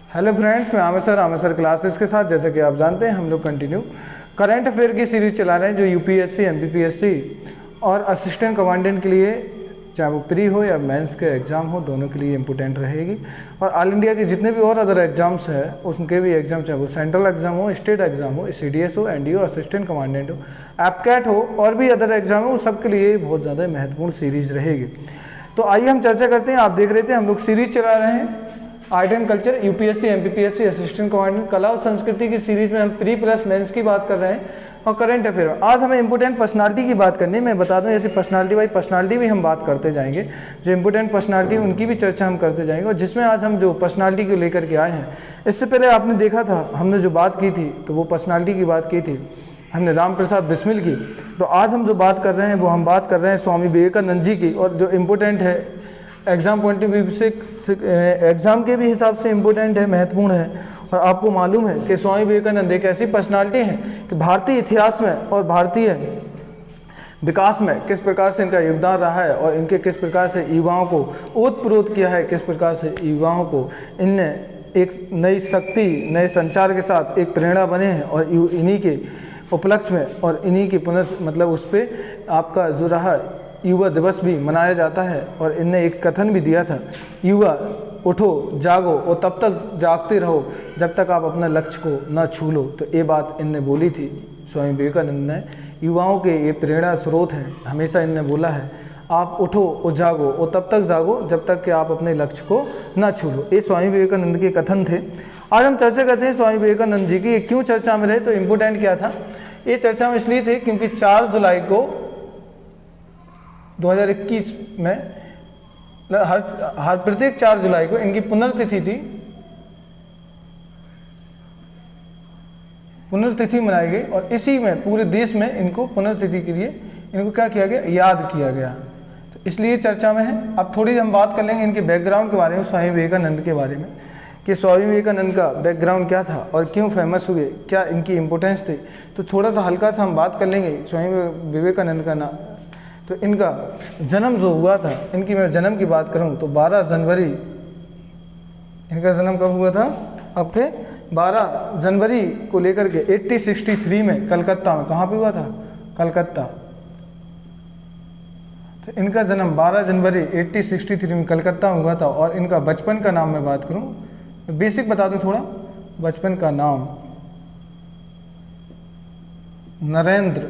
Hello friends, मैं Aamir sir classes के साथ जैसे कि आप जानते हैं हम लोग कंटिन्यू करंट अफेयर की सीरीज़ चला रहे हैं जो यूपीएससी, एमपीपीएससी और असिस्टेंट कमांडेंट के लिए, चाहे वो प्री हो या मेंस के एग्ज़ाम हो, दोनों के लिए इम्पोर्टेंट रहेगी। और ऑल इंडिया के जितने भी और अदर एग्जाम्स हैं उनके भी एग्जाम, चाहे वो सेंट्रल एग्जाम हो, स्टेट एग्जाम हो, सीडीएस हो, एनडीओ, असिस्टेंट कमांडेंट हो, एपकैट हो और भी अदर एग्जाम हो, सब के लिए बहुत ज़्यादा महत्वपूर्ण सीरीज़ रहेगी। तो आइए हम चर्चा करते हैं। आप देख रहे थे हम लोग सीरीज चला रहे हैं art and culture, UPSC, MPPSC, assistant commandant, कला और संस्कृति की सीरीज में हम प्री प्लस मेंस की बात कर रहे हैं और करंट अफेयर। आज हमें इंपोर्टेंट पर्सनालिटी की बात करनी है। मैं बता दूं, ऐसी पर्सनालिटी बाई पर्सनालिटी भी हम बात करते जाएंगे। जो इंपोर्टेंट पर्सनालिटी उनकी भी चर्चा हम करते जाएंगे। और जिसमें आज हम जो पर्सनालिटी को लेकर के आए हैं, इससे पहले आपने देखा था हमने जो बात की थी तो वो पर्सनालिटी की बात की थी, हमने राम प्रसाद बिस्मिल की। तो आज हम जो बात कर रहे हैं वो हम बात कर रहे हैं स्वामी विवेकानंद जी की। और जो इम्पोर्टेंट है एग्ज़ाम पॉइंट ऑफ व्यू से, एग्ज़ाम के भी हिसाब से इम्पोर्टेंट है, महत्वपूर्ण है। और आपको मालूम है कि स्वामी विवेकानंद एक ऐसी पर्सनालिटी है कि भारतीय इतिहास में और भारतीय विकास में किस प्रकार से इनका योगदान रहा है और इनके किस प्रकार से युवाओं को ओतप्रोत किया है, किस प्रकार से युवाओं को इनने एक नई शक्ति, नए संचार के साथ एक प्रेरणा बने हैं। और इन्हीं के उपलक्ष्य में और इन्हीं की मतलब उस पर आपका जो रहा युवा दिवस भी मनाया जाता है। और इनने एक कथन भी दिया था, युवा उठो जागो और तब तक जागते रहो जब तक आप अपने लक्ष्य को न छू लो। तो ये बात इनने बोली थी स्वामी विवेकानंद ने। युवाओं के ये प्रेरणा स्रोत हैं, हमेशा इनने बोला है आप उठो और जागो और तब तक जागो जब तक कि आप अपने लक्ष्य को न छू लो। ये स्वामी विवेकानंद के कथन थे। आज हम चर्चा करते हैं स्वामी विवेकानंद जी की। ये क्यों चर्चा में रहे, तो इम्पोर्टेंट क्या था। ये चर्चा में इसलिए थे क्योंकि 4 जुलाई को 2021 में हर प्रत्येक 4 जुलाई को इनकी पुण्यतिथि थी, पुण्यतिथि मनाई गई। और इसी में पूरे देश में इनको पुण्यतिथि के लिए इनको क्या किया गया, याद किया गया। तो इसलिए चर्चा में है। अब थोड़ी हम बात कर लेंगे इनके बैकग्राउंड के बारे में, स्वामी विवेकानंद के बारे में, कि स्वामी विवेकानंद का बैकग्राउंड क्या था और क्यों फेमस हुए, क्या इनकी इम्पोर्टेंस थी। तो थोड़ा सा हल्का सा हम बात कर लेंगे स्वामी विवेकानंद का नाम। तो इनका जन्म जो हुआ था, इनकी मैं जन्म की बात करूं तो 12 जनवरी, इनका जन्म कब हुआ था, आपके 12 जनवरी को लेकर के 1863 में कलकत्ता में, कहाँ पे हुआ था, कलकत्ता। तो इनका जन्म 12 जनवरी 1863 में कलकत्ता में हुआ था। और इनका बचपन का नाम मैं बात करूं, बेसिक बता दूं थोड़ा, बचपन का नाम नरेंद्र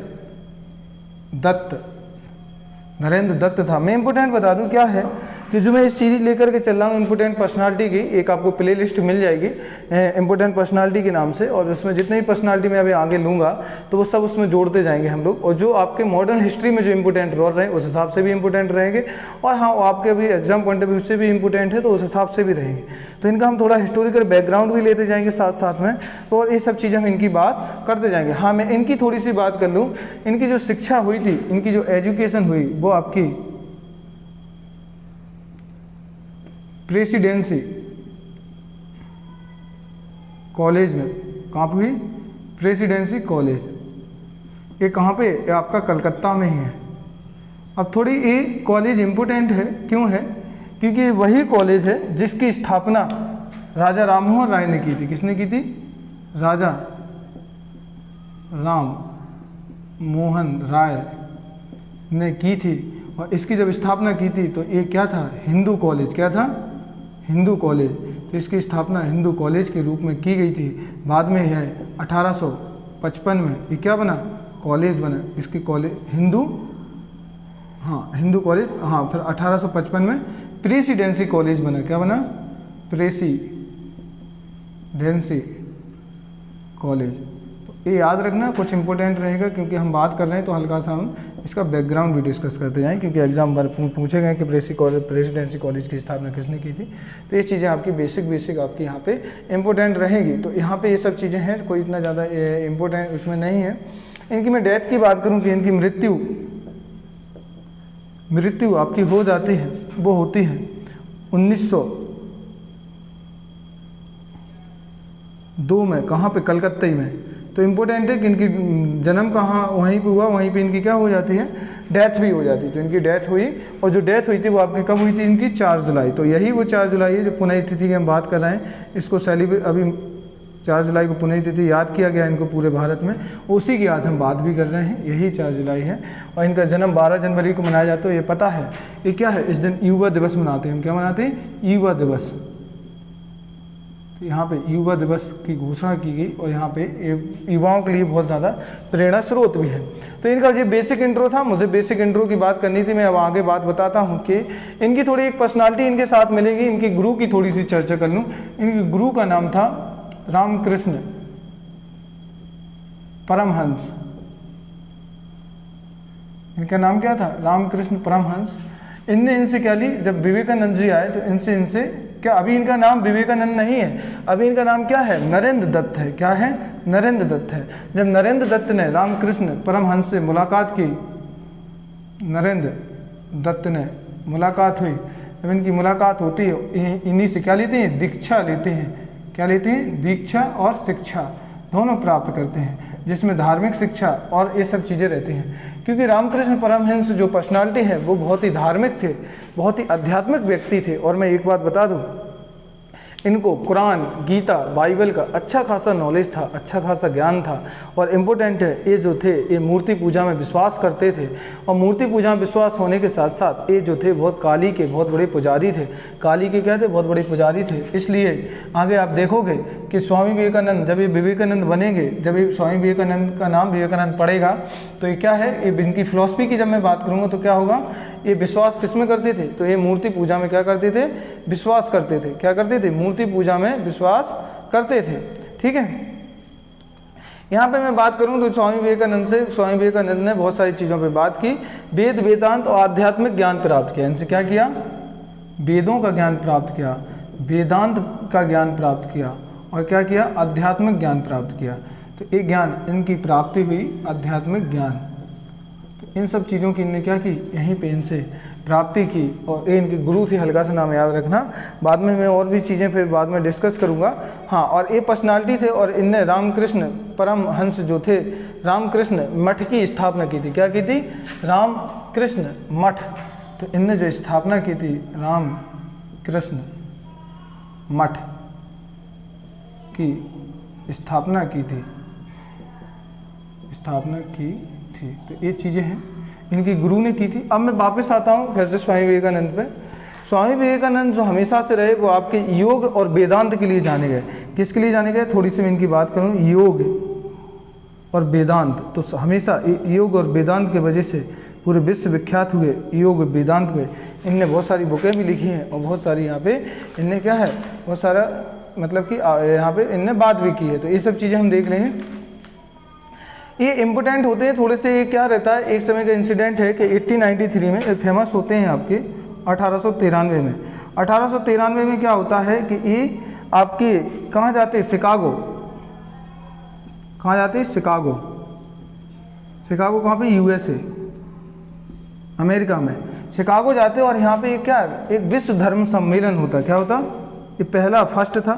दत्त था। मैं इंपोर्टेंट बता दूं क्या है कि जो मैं इस सीरीज लेकर के चल रहा हूँ इंपोर्टेंट पर्सनालिटी की, एक आपको प्लेलिस्ट मिल जाएगी इंपोर्टेंट पर्सनालिटी के नाम से। और उसमें जितने भी पर्सनालिटी मैं अभी आगे लूँगा तो वो सब उसमें जोड़ते जाएंगे हम लोग। और जो आपके मॉडर्न हिस्ट्री में जो इंपोर्टेंट रोल रहे उस हिसाब से भी इंपोर्टेंट रहेंगे। और हाँ, आपके अभी एग्जाम पॉइंट ऑफ व्यू से भी इंपोर्टेंट है तो उस हिसाब से भी रहेंगे। तो इनका हम थोड़ा हिस्टोरिकल बैकग्राउंड भी लेते जाएंगे साथ साथ में, तो और ये सब चीज़ें हम इनकी बात करते जाएंगे। हाँ, मैं इनकी थोड़ी सी बात कर लूँ। इनकी जो शिक्षा हुई थी, इनकी जो एजुकेशन हुई वो आपकी प्रेसिडेंसी कॉलेज में, कहाँ पे हुई, प्रेसिडेंसी कॉलेज। ये कहाँ पे, ये आपका कलकत्ता में ही है। अब थोड़ी ये कॉलेज इम्पोर्टेंट है, क्यों है, क्योंकि वही कॉलेज है जिसकी स्थापना राजा राममोहन राय ने की थी। किसने की थी, राजा राम मोहन राय ने की थी। और इसकी जब स्थापना की थी तो ये क्या था, हिंदू कॉलेज, क्या था, हिंदू कॉलेज। तो इसकी स्थापना हिंदू कॉलेज के रूप में की गई थी। बाद में यह 1855 में ये क्या बना, कॉलेज बना। इसकी कॉलेज हिंदू कॉलेज, हाँ। फिर 1855 में प्रेसिडेंसी कॉलेज बना। क्या बना, प्रेसिडेंसी कॉलेज। तो ये याद रखना, कुछ इंपॉर्टेंट रहेगा क्योंकि हम बात कर रहे हैं तो हल्का सा हम इसका बैकग्राउंड भी डिस्कस करते जाएं, क्योंकि एग्जाम बार पूछे गए कि प्रेसिडेंसी कॉलेज की स्थापना किसने की थी। तो ये चीज़ें आपकी बेसिक आपकी यहाँ पे इंपॉर्टेंट रहेंगी। तो यहाँ पे ये सब चीज़ें हैं, कोई इतना ज़्यादा इंपॉर्टेंट उसमें नहीं है। इनकी मैं डेथ की बात करूँ कि इनकी मृत्यु आपकी हो जाती है, वो होती है 1902 में। कहाँ पे, कलकत्ता ही में। तो इम्पोर्टेंट है कि इनकी जन्म कहाँ, वहीं पे हुआ, वहीं पे इनकी क्या हो जाती है, डेथ भी हो जाती। तो इनकी डेथ हुई, और जो डेथ हुई थी वो आपकी कब हुई थी? इनकी 4 जुलाई। तो यही वो 4 जुलाई है जो पुण्यतिथि की हम बात कर रहे हैं। इसको सेलिब्रेट अभी 4 जुलाई को पुण्यतिथि याद किया गया इनको पूरे भारत में, उसी की आज हम बात भी कर रहे हैं। यही 4 जुलाई है, और इनका जन्म 12 जनवरी को मनाया जाता है। ये पता है ये क्या है? इस दिन युवा दिवस मनाते हैं हम। क्या मनाते हैं? युवा दिवस। तो यहाँ पे युवा दिवस की घोषणा की गई, और यहाँ पे युवाओं के लिए बहुत ज़्यादा प्रेरणा स्रोत भी है। तो इनका ये बेसिक इंट्रो था, मुझे बेसिक इंट्रो की बात करनी थी। मैं अब आगे बात बताता हूँ कि इनकी थोड़ी एक पर्सनालिटी इनके साथ मिलेगी। इनकी गुरु की थोड़ी सी चर्चा कर लूँ। इनके गुरु का नाम था रामकृष्ण परमहंस। इनका नाम क्या था? रामकृष्ण परमहंस। इनने इनसे क्या ली? जब विवेकानंद जी आए तो इनसे क्या, अभी इनका नाम विवेकानंद नहीं है, अभी इनका नाम क्या है? नरेंद्र दत्त है। क्या है? नरेंद्र दत्त है। जब नरेंद्र दत्त ने रामकृष्ण परमहंस से मुलाकात की, नरेंद्र दत्त ने मुलाकात हुई, जब इनकी मुलाकात होती है इन्हीं से क्या लेते हैं? दीक्षा लेते हैं। क्या लेते हैं? दीक्षा और शिक्षा दोनों प्राप्त करते हैं, जिसमें धार्मिक शिक्षा और ये सब चीज़ें रहती हैं। क्योंकि रामकृष्ण परमहंस जो पर्सनालिटी है वो बहुत ही धार्मिक थे, बहुत ही आध्यात्मिक व्यक्ति थे। और मैं एक बात बता दूं, इनको कुरान, गीता, बाइबल का अच्छा खासा नॉलेज था, अच्छा खासा ज्ञान था। और इम्पोर्टेंट है, ये जो थे ये मूर्ति पूजा में विश्वास करते थे, और मूर्ति पूजा में विश्वास होने के साथ साथ ये जो थे बहुत काली के बहुत बड़े पुजारी थे। काली के क्या थे? बहुत बड़े पुजारी थे। इसलिए आगे आप देखोगे कि स्वामी विवेकानंद, जब ये विवेकानंद बनेंगे, जब ये स्वामी विवेकानंद का नाम विवेकानंद पड़ेगा, तो ये क्या है? ये इनकी फिलॉसफी की जब मैं बात करूँगा तो क्या होगा? ये विश्वास किस में करते थे? तो ये मूर्ति पूजा में क्या करते थे? विश्वास करते थे। क्या करते थे? मूर्ति पूजा में विश्वास करते थे। ठीक है, यहाँ पे मैं बात करूँ तो स्वामी विवेकानंद ने बहुत सारी चीज़ों पे बात की। वेद, वेदांत और आध्यात्मिक ज्ञान प्राप्त किया। इनसे क्या किया? वेदों का ज्ञान प्राप्त किया, वेदांत का ज्ञान प्राप्त किया, और क्या किया? आध्यात्मिक ज्ञान प्राप्त किया। तो ये ज्ञान इनकी प्राप्ति हुई, आध्यात्मिक ज्ञान। इन सब चीज़ों की इनने क्या की? यहीं पे इनसे प्राप्ति की। और ये इनके गुरु थे, हल्का सा नाम याद रखना। बाद में मैं और भी चीज़ें फिर बाद में डिस्कस करूँगा। हाँ, और ये पर्सनालिटी थे, और इनने रामकृष्ण परमहंस जो थे, रामकृष्ण मठ की स्थापना की थी। क्या की थी? रामकृष्ण मठ। तो इनने जो स्थापना की थी, रामकृष्ण मठ की स्थापना की थी, तो ये चीज़ें हैं इनकी गुरु ने की थी। अब मैं वापस आता हूँ फिर से स्वामी विवेकानंद पे। स्वामी विवेकानंद जो हमेशा से रहे वो आपके योग और वेदांत के लिए जाने गए। किसके लिए जाने गए? थोड़ी सी मैं इनकी बात करूँ, योग और वेदांत। तो हमेशा योग और वेदांत की वजह से पूरे विश्व विख्यात हुए। योग वेदांत पे इनने बहुत सारी बुकें भी लिखी हैं, और बहुत सारी यहाँ पे इनने क्या है, बहुत सारा मतलब कि यहाँ पे इनने बात भी की है। तो ये सब चीज़ें हम देख रहे हैं, ये इम्पोर्टेंट होते हैं थोड़े से। ये क्या रहता है, एक समय का इंसिडेंट है कि 1893 में फेमस होते हैं आपके 1893 में। 1893 में क्या होता है कि ये आपके कहाँ जाते हैं? शिकागो। कहाँ जाते हैं? शिकागो। शिकागो कहाँ पे? USA, अमेरिका में शिकागो जाते हैं। और यहाँ पे क्या है? एक विश्व धर्म सम्मेलन होता है। क्या होता? ये पहला फर्स्ट था,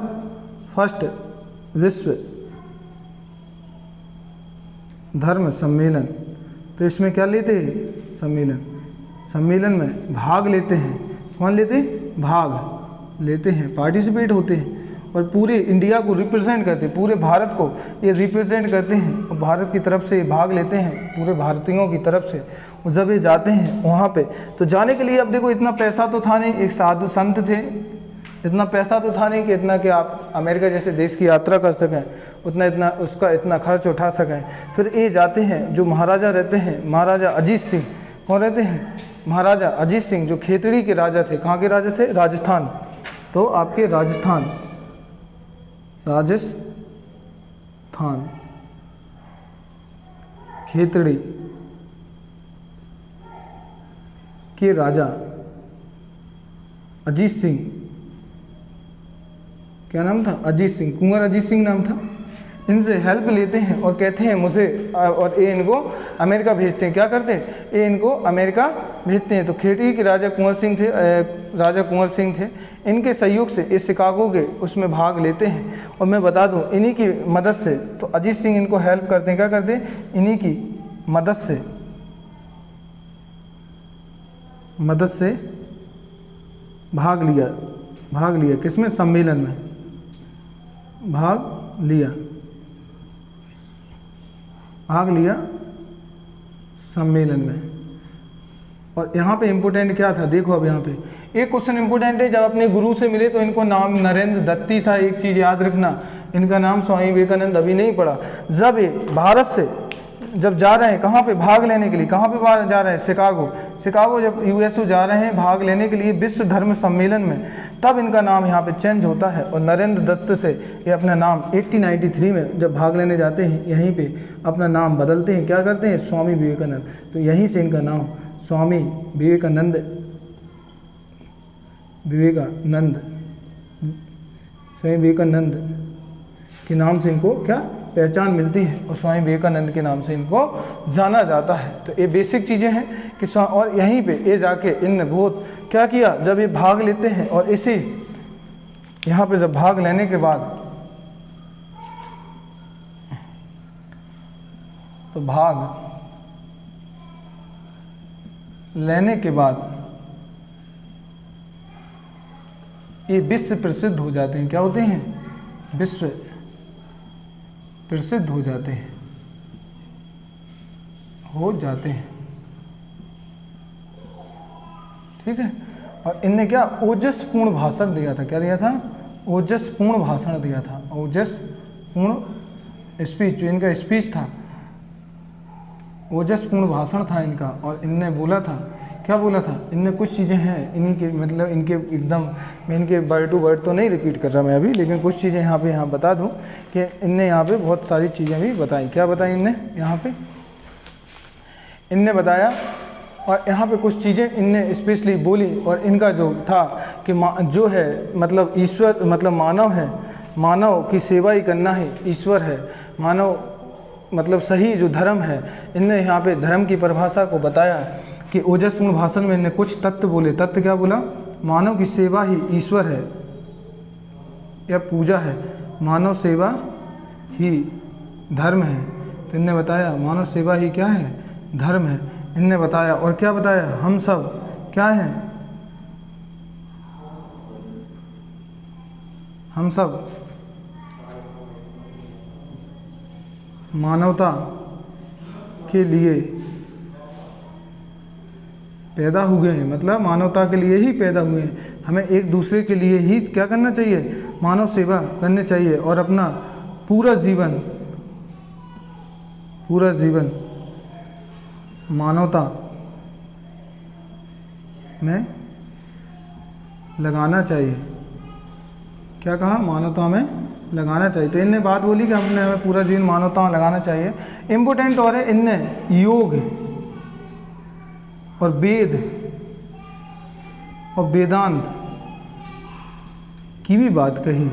फर्स्ट विश्व धर्म सम्मेलन। तो इसमें क्या लेते हैं? सम्मेलन में भाग लेते हैं। कौन लेते हैं? भाग लेते हैं, पार्टिसिपेट होते हैं, और पूरे इंडिया को रिप्रेजेंट करते हैं, पूरे भारत को ये रिप्रेजेंट करते हैं, और भारत की तरफ से भाग लेते हैं, पूरे भारतीयों की तरफ से। और जब ये जाते हैं वहाँ पे, तो जाने के लिए अब देखो इतना पैसा तो था नहीं, एक साधु संत थे, इतना पैसा तो था नहीं कि इतना कि आप अमेरिका जैसे देश की यात्रा कर सकें, उसका इतना खर्च उठा सकें। फिर ये जाते हैं, जो महाराजा रहते हैं, महाराजा अजीत सिंह। कौन रहते हैं? महाराजा अजीत सिंह, जो खेतड़ी के राजा थे। कहाँ के राजा थे? राजस्थान। तो आपके राजस्थान खेतड़ी के राजा अजीत सिंह, क्या नाम था? अजीत सिंह, कुंवर अजीत सिंह नाम था। इनसे हेल्प लेते हैं और कहते हैं मुझे, और ये इनको अमेरिका भेजते हैं। क्या करते हैं? ये इनको अमेरिका भेजते हैं। तो खेतड़ी के राजा कुंवर सिंह थे, इनके सहयोग से इस शिकागो के उसमें भाग लेते हैं। और मैं बता दूं, इन्हीं की मदद से, तो अजीत सिंह इनको हेल्प करते हैं। क्या करते हैं? इन्हीं की मदद से मदद से भाग लिया किसमें? सम्मेलन में भाग लिया सम्मेलन में। और यहाँ पे इम्पोर्टेंट क्या था, देखो अब यहाँ पे एक क्वेश्चन इम्पोर्टेंट है। जब अपने गुरु से मिले तो इनको नाम नरेंद्र दत्ती था, एक चीज़ याद रखना, इनका नाम स्वामी विवेकानंद अभी नहीं पड़ा। जब ये भारत से जब जा रहे हैं कहाँ पे भाग लेने के लिए, कहाँ पे जा रहे हैं? शिकागो जब यूएसए जा रहे हैं भाग लेने के लिए विश्व धर्म सम्मेलन में, तब इनका नाम यहाँ पे चेंज होता है और नरेंद्र दत्त से ये अपना नाम 1893 में जब भाग लेने जाते हैं यहीं पे अपना नाम बदलते हैं, क्या करते हैं? स्वामी विवेकानंद। तो यहीं से इनका नाम स्वामी विवेकानंद स्वामी विवेकानंद के नाम से इनको क्या पहचान मिलती है और स्वामी विवेकानंद के नाम से इनको जाना जाता है। तो ये बेसिक चीज़ें हैं कि और यहीं पे ये जाके इनने बहुत क्या किया, जब ये भाग लेते हैं और इसी यहाँ पे जब भाग लेने के बाद तो भाग लेने के बाद ये विश्व प्रसिद्ध हो जाते हैं। क्या होते हैं? विश्व प्रसिद्ध हो जाते हैं ठीक है। और इनने क्या ओजस्पूर्ण भाषण दिया था, क्या दिया था? ओजस्पूर्ण भाषण दिया था, ओजस्पूर्ण स्पीच, जो इनका स्पीच था ओजस्पूर्ण भाषण था इनका। और इनने बोला था, क्या बोला था? इनने कुछ चीज़ें हैं इन्हीं के, मतलब इनके एकदम मैं इनके वर्ड टू वर्ड तो नहीं रिपीट कर रहा मैं अभी, लेकिन कुछ चीज़ें यहाँ बता दूँ कि इनने यहाँ पे बहुत सारी चीज़ें भी बताई। क्या बताई इनने? यहाँ पे इनने बताया और यहाँ पे कुछ चीज़ें इनने स्पेशली बोली। और इनका जो था कि जो है मतलब ईश्वर मतलब मानव है, मानव की सेवा ही करना ही ईश्वर है, मानव मतलब सही जो धर्म है। इनने यहाँ पे धर्म की परिभाषा को बताया कि ओजस्पूर्ण भाषण में इनने कुछ तत्व बोले। तत्व क्या बोला? मानव की सेवा ही ईश्वर है या पूजा है, मानव सेवा ही धर्म है। तो इनने बताया मानव सेवा ही क्या है? धर्म है। इनने बताया और क्या बताया? हम सब क्या हैं? हम सब मानवता के लिए पैदा हुए हैं, मतलब मानवता के लिए ही पैदा हुए हैं। हमें एक दूसरे के लिए ही क्या करना चाहिए? मानव सेवा करनी चाहिए और अपना पूरा जीवन मानवता में लगाना चाहिए। क्या कहा? मानवता में लगाना चाहिए। तो इनने बात बोली कि हमें पूरा जीवन मानवता में लगाना चाहिए। इम्पोर्टेंट और है इनने योग और वेद और वेदांत की भी बात कही।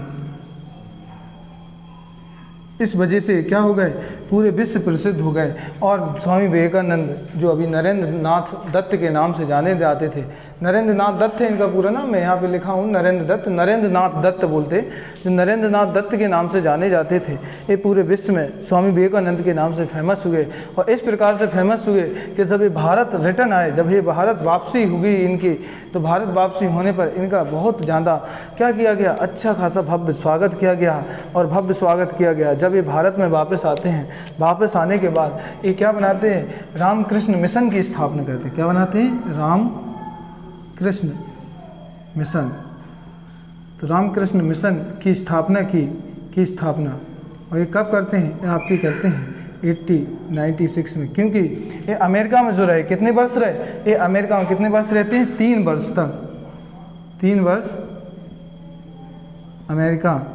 इस वजह से क्या हो गए? पूरे विश्व प्रसिद्ध हो गए। और स्वामी विवेकानंद जो अभी नरेंद्र नाथ दत्त के नाम से जाने जाते थे, नरेंद्र नाथ दत्त है इनका पूरा नाम, मैं यहाँ पे लिखा हूँ नरेंद्र दत्त, नरेंद्र नाथ दत्त बोलते, जो नरेंद्र नाथ दत्त के नाम से जाने जाते थे, ये पूरे विश्व में स्वामी विवेकानंद के नाम से फेमस हुए। और इस प्रकार से फेमस हुए कि जब ये भारत रिटर्न आए, जब ये भारत वापसी हुई इनकी, तो भारत वापसी होने पर इनका बहुत ज़्यादा क्या किया गया? अच्छा खासा भव्य स्वागत किया गया और भव्य स्वागत किया गया। जब ये भारत में वापस आते हैं, वापस आने के बाद ये क्या बनाते हैं? रामकृष्ण मिशन की स्थापना करते हैं। क्या बनाते हैं? रामकृष्ण मिशन। तो रामकृष्ण मिशन की स्थापना की स्थापना। और ये कब करते हैं? ये आपकी करते हैं 1896 में, क्योंकि ये अमेरिका में जो रहे, कितने वर्ष रहे? ये अमेरिका में कितने वर्ष रहते हैं? 3 वर्ष तक, 3 वर्ष अमेरिका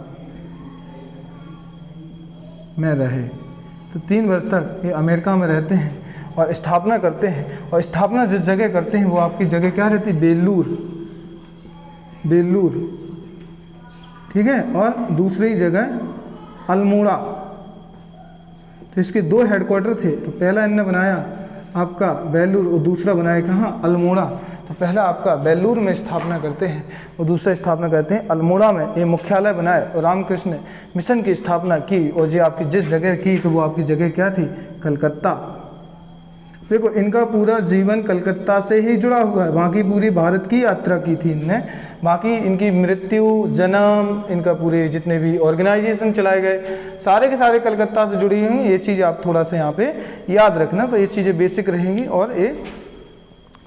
में रहे। तो 3 वर्ष तक ये अमेरिका में रहते हैं और स्थापना करते हैं। और स्थापना जिस जगह करते हैं वो आपकी जगह क्या रहती है? बेलूर, ठीक है। और दूसरी जगह अल्मोड़ा। तो इसके 2 हेडक्वार्टर थे। तो पहला इन्होंने बनाया आपका बेलूर और दूसरा बनाया कहाँ? अल्मोड़ा। तो पहला आपका बेलूर में स्थापना करते हैं और दूसरा स्थापना करते हैं अल्मोड़ा में। ये मुख्यालय बनाए और रामकृष्ण मिशन की स्थापना की। और ये आपकी जिस जगह की तो वो आपकी जगह क्या थी? कलकत्ता। देखो इनका पूरा जीवन कलकत्ता से ही जुड़ा हुआ है, बाकी पूरी भारत की यात्रा की थी इनने, बाकी इनकी मृत्यु, जन्म, इनका पूरे जितने भी ऑर्गेनाइजेशन चलाए गए सारे के सारे कलकत्ता से जुड़ी हुई। ये चीज़ आप थोड़ा सा यहाँ पे याद रखना, तो ये चीज़ें बेसिक रहेंगी। और ये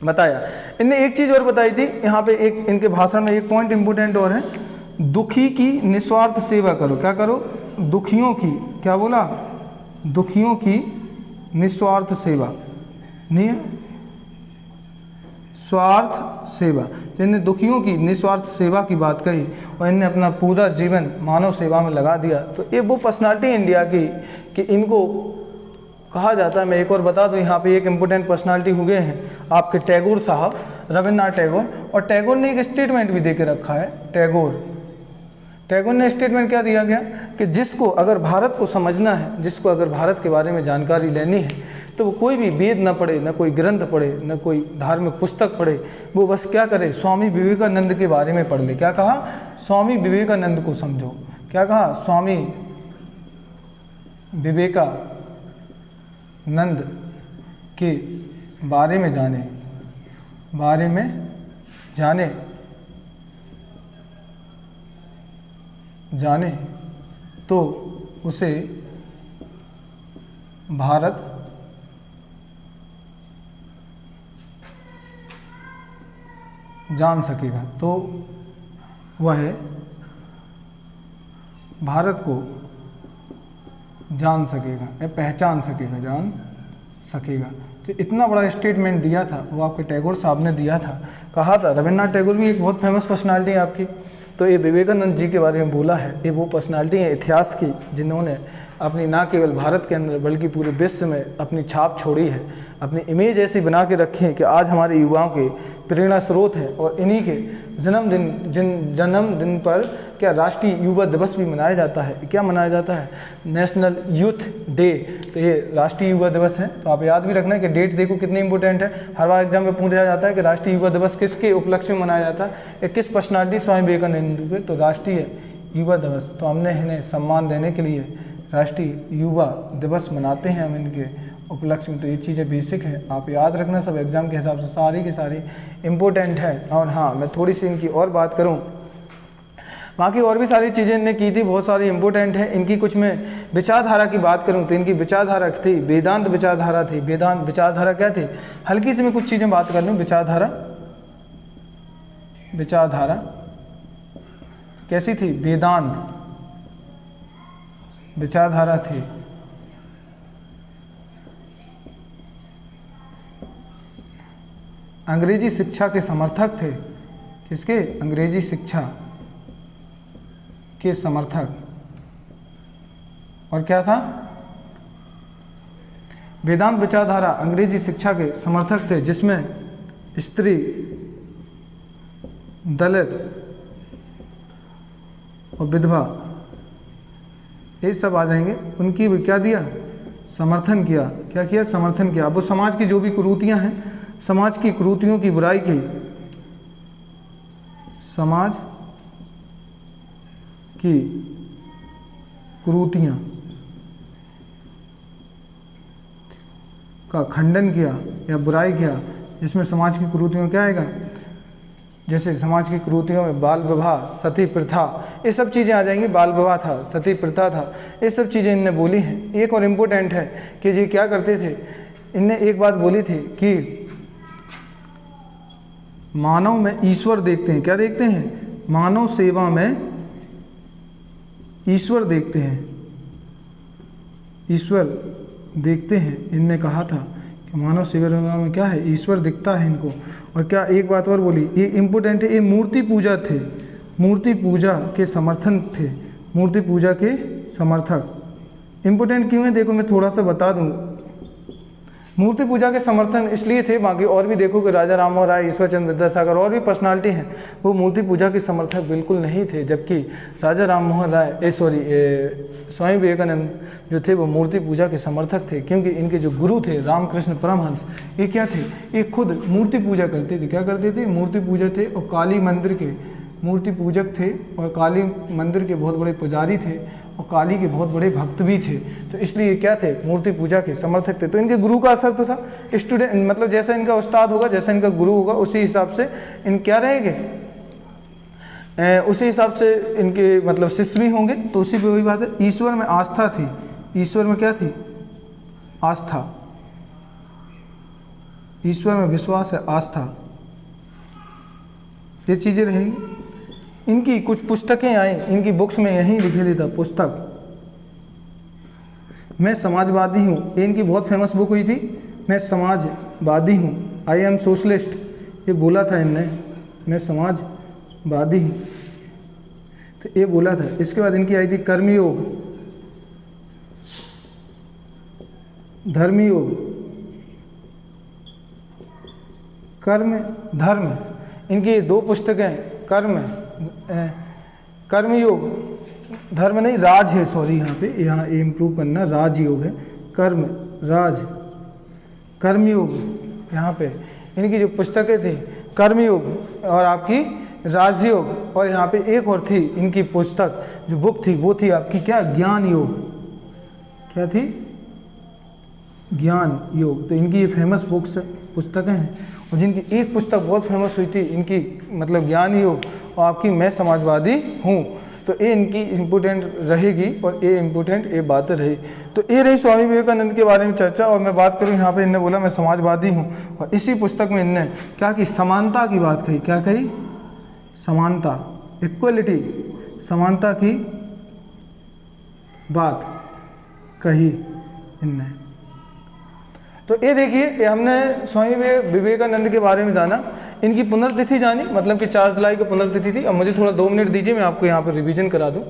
बताया इनने एक चीज़ और बताई थी यहाँ पे, एक इनके भाषण में एक पॉइंट इंपॉर्टेंट और है, दुखी की निस्वार्थ सेवा करो। क्या करो? दुखियों की, क्या बोला? दुखियों की निस्वार्थ सेवा, नहीं स्वार्थ सेवा। तो इन्हें दुखियों की निस्वार्थ सेवा की बात कही और इनने अपना पूरा जीवन मानव सेवा में लगा दिया। तो ये वो पर्सनालिटी इंडिया की कि इनको कहा जाता है। मैं एक और बता दूं, यहाँ पे एक इम्पोर्टेंट पर्सनालिटी हो गए हैं आपके टैगोर साहब, रविन्द्रनाथ टैगोर। और टैगोर ने एक स्टेटमेंट भी दे के रखा है। टैगोर ने स्टेटमेंट क्या दिया गया कि जिसको अगर भारत को समझना है, जिसको अगर भारत के बारे में जानकारी लेनी है, तो वो कोई भी वेद न पढ़े, न कोई ग्रंथ पढ़े, न कोई धार्मिक पुस्तक पढ़े, वो बस क्या करे? स्वामी विवेकानंद के बारे में पढ़ ले। क्या कहा? स्वामी विवेकानंद को समझो। क्या कहा? स्वामी विवेकानंद के बारे में जाने तो उसे भारत जान सकेगा, तो वह भारत को जान सकेगा या पहचान सकेगा, जान सकेगा। तो इतना बड़ा स्टेटमेंट दिया था वो आपके टैगोर साहब ने दिया था, कहा था। रविन्द्रनाथ टैगोर भी एक बहुत फेमस पर्सनालिटी है आपकी। तो ये विवेकानंद जी के बारे में बोला है, ये वो पर्सनालिटी है इतिहास की जिन्होंने अपनी ना केवल भारत के अंदर बल्कि पूरे विश्व में अपनी छाप छोड़ी है, अपनी इमेज ऐसी बना के रखी है कि आज हमारे युवाओं के प्रेरणा स्रोत है। और इन्हीं के जन्मदिन पर क्या राष्ट्रीय युवा दिवस भी मनाया जाता है। क्या मनाया जाता है? National youth day. तो ये राष्ट्रीय युवा दिवस है। तो आप याद भी रखना है कि डेट देखो कितनी इंपॉर्टेंट है। हर बार एग्जाम में पूछा जाता है कि राष्ट्रीय युवा दिवस किसके उपलक्ष्य में मनाया जाता है, किस पर्सनालिटी? स्वामी विवेकानंद पे। तो राष्ट्रीय युवा दिवस, तो हमने इन्हें सम्मान देने के लिए राष्ट्रीय युवा दिवस मनाते हैं हम इनके उपलक्ष्य में। तो ये चीज़ें बेसिक है, आप याद रखना, सब एग्जाम के हिसाब से सारी की सारी इम्पोर्टेंट है। और हाँ, मैं थोड़ी सी इनकी और बात करूँ, बाकी और भी सारी चीज़ें इनने की थी, बहुत सारी इंपॉर्टेंट है। इनकी कुछ मैं विचारधारा की बात करूँ तो इनकी विचारधारा थी वेदांत विचारधारा थी। वेदांत विचारधारा क्या थी? हल्की सी मैं कुछ चीज़ें बात कर लूँ। विचारधारा कैसी थी? वेदांत विचारधारा थी। अंग्रेजी शिक्षा के समर्थक थे। किसके? अंग्रेजी शिक्षा के समर्थक। और क्या था? वेदांत विचारधारा अंग्रेजी शिक्षा के समर्थक थे, जिसमें स्त्री, दलित और विधवा ये सब आ जाएंगे। उनकी भी क्या दिया? समर्थन किया। क्या किया? समर्थन किया। वो समाज की जो भी कुरीतियां हैं, समाज की कुरीतियों की बुराई की, समाज की कुरीतियां का खंडन किया या बुराई किया। जिसमें समाज की कुरीतियों क्या आएगा? जैसे समाज की कुरीतियों में बाल विवाह, सती प्रथा, ये सब चीज़ें आ जाएंगी। बाल विवाह था, सती प्रथा था, ये सब चीज़ें इनने बोली हैं। एक और इम्पोर्टेंट है कि ये क्या करते थे, इनने एक बात बोली थी कि मानव में ईश्वर देखते हैं। क्या देखते हैं? मानव सेवा में ईश्वर देखते हैं, ईश्वर देखते हैं। इनने कहा था कि मानव सेवा में क्या है? ईश्वर दिखता है इनको। और क्या एक बात और बोली, ये इम्पोर्टेंट है, ये मूर्ति पूजा थे, मूर्ति पूजा के समर्थन थे, मूर्ति पूजा के समर्थक। इम्पोर्टेंट क्यों है देखो मैं थोड़ा सा बता दूं। मूर्ति पूजा के समर्थन इसलिए थे, बाकी और भी देखो कि राजा राम मोहन राय, ईश्वर चंद्र विद्यासागर और भी पर्सनालिटी हैं, वो मूर्ति पूजा के समर्थक बिल्कुल नहीं थे। जबकि राजा राम मोहन राय स्वामी विवेकानंद जो थे वो मूर्ति पूजा के समर्थक थे, क्योंकि इनके जो गुरु थे रामकृष्ण परमहंस, ये क्या थे? ये खुद मूर्ति पूजा करते थे। क्या करते थे? मूर्ति पूजा थे। और काली मंदिर मूर्ति पूजक थे और काली मंदिर के बहुत बड़े पुजारी थे और काली के बहुत बड़े भक्त भी थे। तो इसलिए क्या थे, मूर्ति पूजा के समर्थक थे। तो इनके गुरु का असर तो था, स्टूडेंट मतलब जैसा इनका उस्ताद होगा, जैसा इनका गुरु होगा, उसी हिसाब से इन क्या रहेंगे, उसी हिसाब से इनके मतलब शिष्य भी होंगे। तो उसी पे वही बात है, ईश्वर में आस्था थी, ईश्वर में क्या थी, आस्था, ईश्वर में विश्वास है, आस्था, ये चीज़ें रहेंगी। इनकी कुछ पुस्तकें आई, इनकी बुक्स में यही लिखे देता पुस्तक मैं समाजवादी हूँ, ये इनकी बहुत फेमस बुक हुई थी, मैं समाजवादी हूँ, आई एम सोशलिस्ट, ये बोला था इनने, मैं समाजवादी हूँ, तो ये बोला था। इसके बाद इनकी आई थी कर्मयोग, धर्मयोग, कर्म धर्म, इनकी दो पुस्तकें, कर्मयोग, धर्म नहीं राज है, सॉरी यहाँ इम्प्रूव करना, राजयोग है, कर्म राज, कर्मयोग, यहाँ पे इनकी जो पुस्तकें थी कर्मयोग और आपकी राजयोग, और यहाँ पे एक और थी इनकी पुस्तक जो बुक थी वो थी आपकी क्या, ज्ञान योग, क्या थी, ज्ञान योग। तो इनकी ये फेमस बुक्स पुस्तकें हैं, और जिनकी एक पुस्तक बहुत फेमस हुई थी इनकी मतलब ज्ञान योग और आपकी मैं समाजवादी हूँ। तो ये इनकी इम्पोर्टेंट रहेगी और ये इम्पोर्टेंट ये बातें रही। तो ये रही स्वामी विवेकानंद के बारे में चर्चा। और मैं बात करूँ यहाँ पे, इनने बोला मैं समाजवादी हूँ, और इसी पुस्तक में इनने क्या की, समानता की बात कही, क्या कही, समानता, इक्वलिटी, समानता की बात कही इनने। तो ये देखिए, ये हमने स्वामी विवेकानंद के बारे में जाना, इनकी पुनर्तिथि जानी, मतलब कि 4 जुलाई को पुनर्तिथि थी। अब मुझे थोड़ा 2 मिनट दीजिए, मैं आपको यहाँ पर रिवीजन करा दूँ।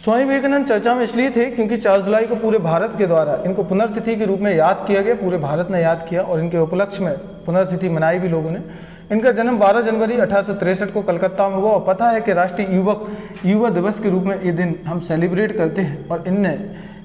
स्वामी विवेकानंद चर्चा में इसलिए थे क्योंककि 4 जुलाई को पूरे भारत के द्वारा इनको पुनर्तिथि के रूप में याद किया गया, पूरे भारत ने याद किया, और इनके उपलक्ष्य में पुनर्तिथि मनाई भी लोगों ने। इनका जन्म 12 जनवरी 1863 को कलकत्ता में हुआ, और पता है कि राष्ट्रीय युवा दिवस के रूप में ये दिन हम सेलिब्रेट करते हैं। और इनने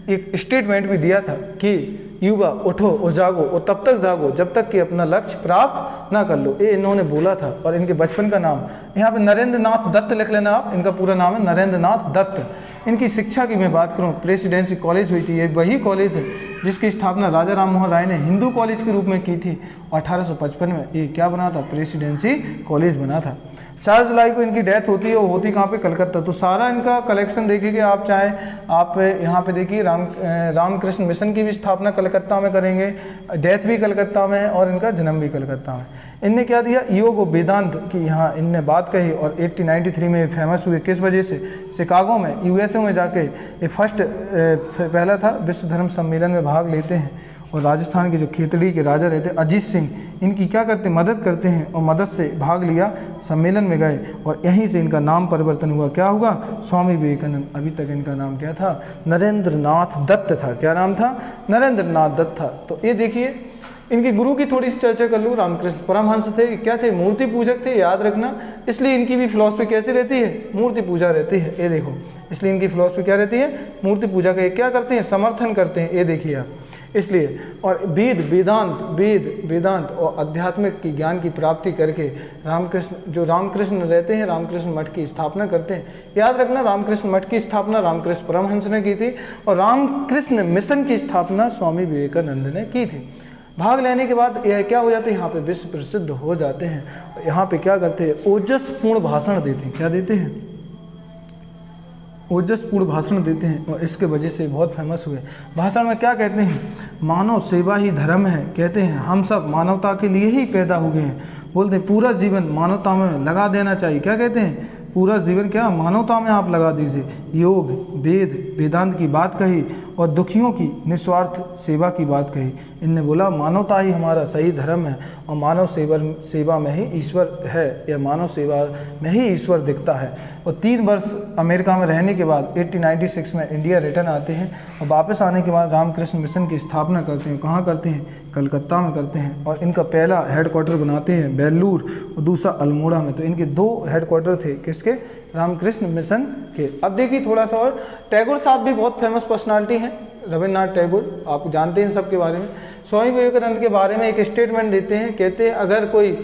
एक स्टेटमेंट भी दिया था कि युवा उठो और जागो, और तब तक जागो जब तक कि अपना लक्ष्य प्राप्त ना कर लो, ये इन्होंने बोला था। और इनके बचपन का नाम यहाँ पे नरेंद्र नाथ दत्त लिख लेना आप, इनका पूरा नाम है नरेंद्र नाथ दत्त। इनकी शिक्षा की मैं बात करूँ, प्रेसिडेंसी कॉलेज हुई थी, ये वही कॉलेज है जिसकी स्थापना राजा राम मोहन राय ने हिंदू कॉलेज के रूप में की थी, और 1855 में ये क्या बना था, प्रेसिडेंसी कॉलेज बना था। 4 जुलाई को इनकी डेथ होती है, वो होती कहाँ पे, कलकत्ता। तो सारा इनका कलेक्शन देखिए आप, चाहे आप यहाँ पे देखिए रामकृष्ण मिशन की भी स्थापना कलकत्ता में करेंगे, डेथ भी कलकत्ता में है, और इनका जन्म भी कलकत्ता में। इनने क्या दिया, योग और वेदांत की यहाँ इनने बात कही, और 1893 में फेमस हुए, किस वजह से, शिकागो में यूएसए में जाके ये पहला था विश्व धर्म सम्मेलन में भाग लेते हैं। और राजस्थान के जो खेतड़ी के राजा रहते अजीत सिंह, इनकी क्या करते, मदद करते हैं, और मदद से भाग लिया, सम्मेलन में गए, और यहीं से इनका नाम परिवर्तन हुआ, क्या हुआ, स्वामी विवेकानंद। अभी तक इनका नाम क्या था, नरेंद्र नाथ दत्त था। क्या नाम था, नरेंद्र नाथ दत्त था। तो ये देखिए, इनके गुरु की थोड़ी सी चर्चा कर लूँ। रामकृष्ण परमहंस थे, क्या थे, मूर्ति पूजक थे, याद रखना। इसलिए इनकी भी फिलॉसफी कैसी रहती है, मूर्ति पूजा रहती है। ये देखो, इसलिए इनकी फिलॉसफी क्या रहती है, मूर्ति पूजा का। ये क्या करते हैं, समर्थन करते हैं, ये देखिए आप। इसलिए और वेदांत और आध्यात्मिक की ज्ञान की प्राप्ति करके रामकृष्ण रहते हैं, रामकृष्ण मठ की स्थापना करते हैं। याद रखना, रामकृष्ण मठ की स्थापना रामकृष्ण परमहंस ने की थी, और रामकृष्ण मिशन की स्थापना स्वामी विवेकानंद ने की थी। भाग लेने के बाद यह क्या हो जाते हैं, यहाँ पे विश्व प्रसिद्ध हो जाते हैं। यहाँ पे क्या करते हैं, ओजस्पूर्ण भाषण देते हैं। क्या देते हैं, ओजस्पूर्ण भाषण देते हैं, और इसके वजह से बहुत फेमस हुए। भाषण में क्या कहते हैं, मानव सेवा ही धर्म है। कहते हैं हम सब मानवता के लिए ही पैदा हुए हैं। बोलते हैं पूरा जीवन मानवता में लगा देना चाहिए। क्या कहते हैं, पूरा जीवन क्या मानवता में आप लगा दीजिए। योग, वेदांत की बात कही, और दुखियों की निस्वार्थ सेवा की बात कही। इनने बोला मानवता ही हमारा सही धर्म है, और मानव सेवा में ही ईश्वर है, या मानव सेवा में ही ईश्वर दिखता है। और 3 वर्ष अमेरिका में रहने के बाद 1896 में इंडिया रिटर्न आते हैं, और वापस आने के बाद रामकृष्ण मिशन की स्थापना करते हैं। कहाँ करते हैं, कलकत्ता में करते हैं। और इनका पहला हेडक्वार्टर बनाते हैं बेलूर, और दूसरा अल्मोड़ा में। तो इनके 2 हेडक्वार्टर थे, किसके, रामकृष्ण मिशन के। अब देखिए थोड़ा सा और, टैगोर साहब भी बहुत फेमस पर्सनालिटी हैं, रविन्द्रनाथ टैगोर, आप जानते हैं सब के बारे में। स्वामी विवेकानंद के बारे में एक स्टेटमेंट देते हैं, कहते हैं अगर कोई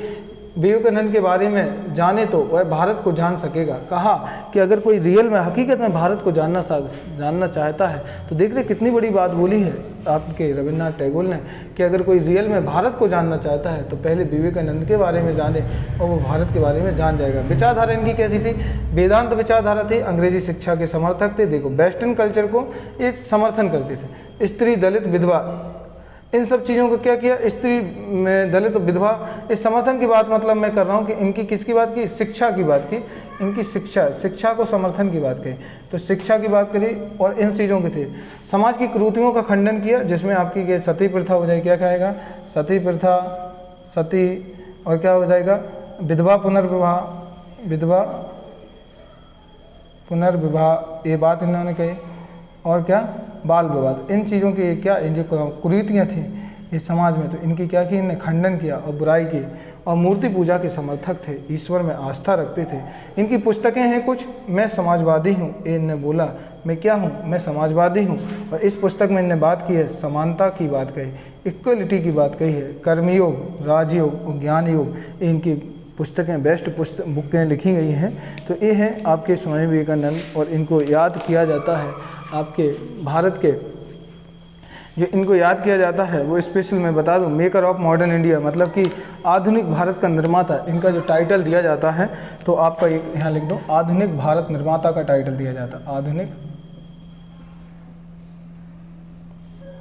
विवेकानंद के बारे में जाने तो वह भारत को जान सकेगा। कहा कि अगर कोई रियल में हकीकत में भारत को जानना चाहता है, तो देख रहे कितनी बड़ी बात बोली है आपके रविन्द्रनाथ टैगोर ने कि अगर कोई रियल में भारत को जानना चाहता है तो पहले विवेकानंद के बारे में जाने और वो भारत के बारे में जान जाएगा। विचारधारा इनकी कैसी थी? वेदांत विचारधारा थी, अंग्रेजी शिक्षा के समर्थक थे। देखो वेस्टर्न कल्चर को ये समर्थन करते थे। स्त्री, दलित, विधवा, इन सब चीज़ों को क्या किया? स्त्री में दलित, विधवा, इस समर्थन की बात मतलब मैं कर रहा हूँ कि इनकी किसकी बात की? शिक्षा की बात की। इनकी शिक्षा को समर्थन की बात कही, तो शिक्षा की बात करी और इन चीज़ों की थी। समाज की कुरीतियों का खंडन किया, जिसमें आपकी ये सती प्रथा हो जाएगी। क्या कहेगा? सती प्रथा, सती, और क्या हो जाएगा? विधवा पुनर्विवाह, ये बात इन्होंने कही। और क्या? बाल विवाह। इन चीज़ों की क्या, इन जो कुरीतियाँ थी इस समाज में, तो इनकी क्या की? इन्हें खंडन किया और बुराई की। और मूर्ति पूजा के समर्थक थे, ईश्वर में आस्था रखते थे। इनकी पुस्तकें हैं कुछ। मैं समाजवादी हूँ, ये इन्हें बोला। मैं क्या हूँ? मैं समाजवादी हूँ। और इस पुस्तक में इन्हें बात की है, समानता की बात कही, इक्वलिटी की बात कही है, कर्मयोग, राजयोग और ज्ञान योग, इनकी पुस्तकें, बेस्ट बुकें लिखी गई हैं। तो ये हैं आपके स्वामी विवेकानंद, और इनको याद किया जाता है आपके भारत के, जो इनको याद किया जाता है वो स्पेशल मैं बता दूं, मेकर ऑफ मॉडर्न इंडिया, मतलब कि आधुनिक भारत का निर्माता। इनका जो टाइटल दिया जाता है, तो आपका एक यहाँ लिख दो, आधुनिक भारत निर्माता का टाइटल दिया जाता है। आधुनिक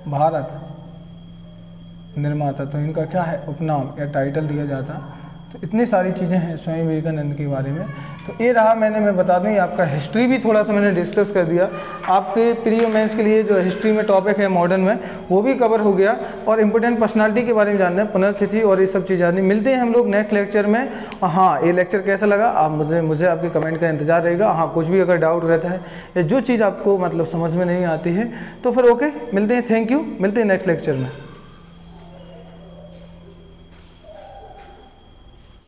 भारत निर्माता, तो इनका क्या है? उपनाम या टाइटल दिया जाता। तो इतनी सारी चीज़ें हैं स्वामी विवेकानंद के बारे में। तो ये रहा, मैं बता दूं, आपका हिस्ट्री भी थोड़ा सा मैंने डिस्कस कर दिया। आपके प्री मेंस के लिए जो हिस्ट्री में टॉपिक है मॉडर्न में, वो भी कवर हो गया। और इम्पोर्टेंट पर्सनालिटी के बारे में जानना है, पुनर्तिथि और ये सब चीज़ जाननी। मिलते हैं हम लोग नेक्स्ट लेक्चर में। हाँ, ये लेक्चर कैसा लगा आप मुझे आपके कमेंट का इंतजार रहेगा। हाँ, कुछ भी अगर डाउट रहता है या जो चीज़ आपको मतलब समझ में नहीं आती है, तो फिर ओके, मिलते हैं। थैंक यू, मिलते हैं नेक्स्ट लेक्चर में।